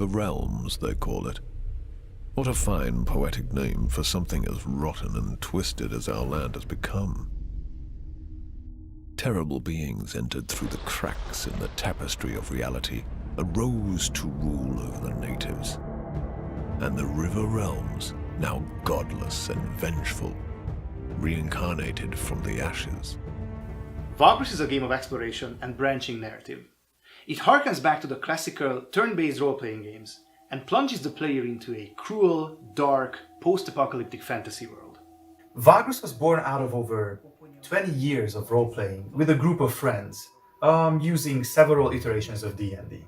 River Realms, they call it. What a fine poetic name for something as rotten and twisted as our land has become. Terrible beings entered through the cracks in the tapestry of reality and rose to rule over the natives. And the River Realms, now godless and vengeful, reincarnated from the ashes. Vagrus is a game of exploration and branching narrative. It harkens back to the classical turn-based role-playing games and plunges the player into a cruel, dark, post-apocalyptic fantasy world. Vagrus was born out of over 20 years of role-playing with a group of friends, using several iterations of D&D.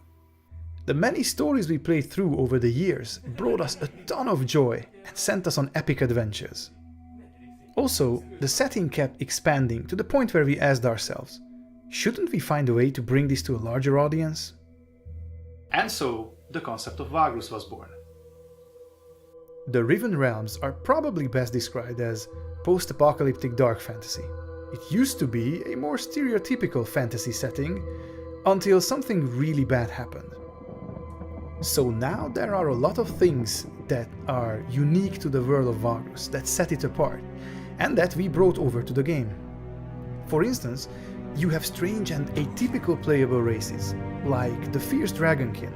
The many stories we played through over the years brought us a ton of joy and sent us on epic adventures. Also, the setting kept expanding to the point where we asked ourselves, shouldn't we find a way to bring this to a larger audience? And so, the concept of Vagrus was born. The Riven realms are probably best described as post-apocalyptic dark fantasy. It used to be a more stereotypical fantasy setting until something really bad happened. So now there are a lot of things that are unique to the world of Vagrus that set it apart, and that we brought over to the game. For instance, you have strange and atypical playable races, like the fierce dragonkin,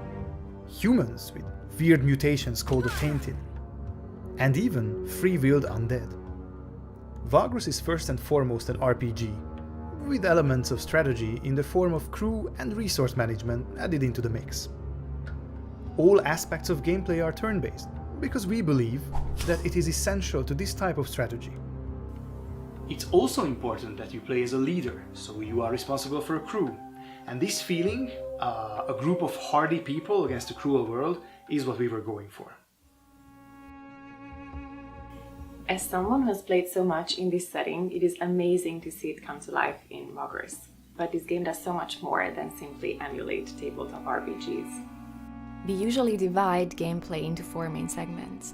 humans with weird mutations called the tainted, and even free-willed undead. Vagrus is first and foremost an RPG, with elements of strategy in the form of crew and resource management added into the mix. All aspects of gameplay are turn-based, because we believe that it is essential to this type of strategy. It's also important that you play as a leader, so you are responsible for a crew. And this feeling, a group of hardy people against a cruel world, is what we were going for. As someone who has played so much in this setting, it is amazing to see it come to life in Vagrus. But this game does so much more than simply emulate tabletop RPGs. We usually divide gameplay into 4 main segments.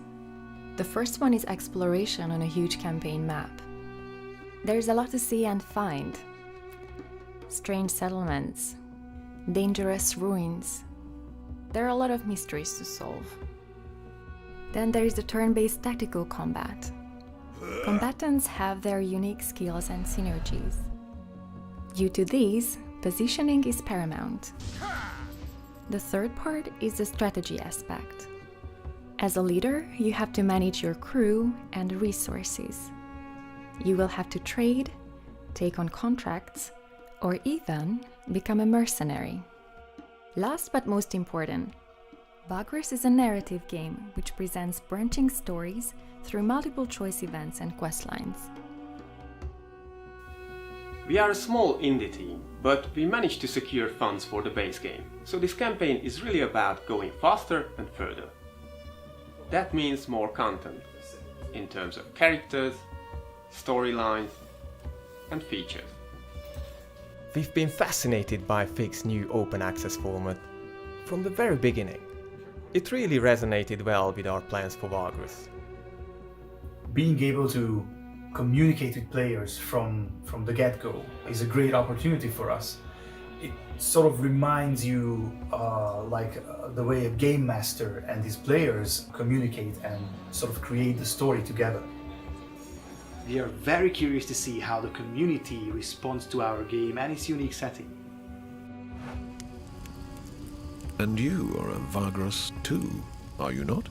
The first one is exploration on a huge campaign map. There's a lot to see and find. Strange settlements, dangerous ruins. There are a lot of mysteries to solve. Then there is the turn-based tactical combat. Combatants have their unique skills and synergies. Due to these, positioning is paramount. The third part is the strategy aspect. As a leader, you have to manage your crew and resources. You will have to trade, take on contracts, or even become a mercenary. Last but most important, Vagrus is a narrative game which presents branching stories through multiple choice events and questlines. We are a small indie team, but we managed to secure funds for the base game, so this campaign is really about going faster and further. That means more content, in terms of characters, storylines, and features. We've been fascinated by Fig's new open access format from the very beginning. It really resonated well with our plans for Vagrus. Being able to communicate with players from the get-go is a great opportunity for us. It sort of reminds you the way a game master and his players communicate and sort of create the story together. We are very curious to see how the community responds to our game and its unique setting. And you are a Vagrus too, are you not?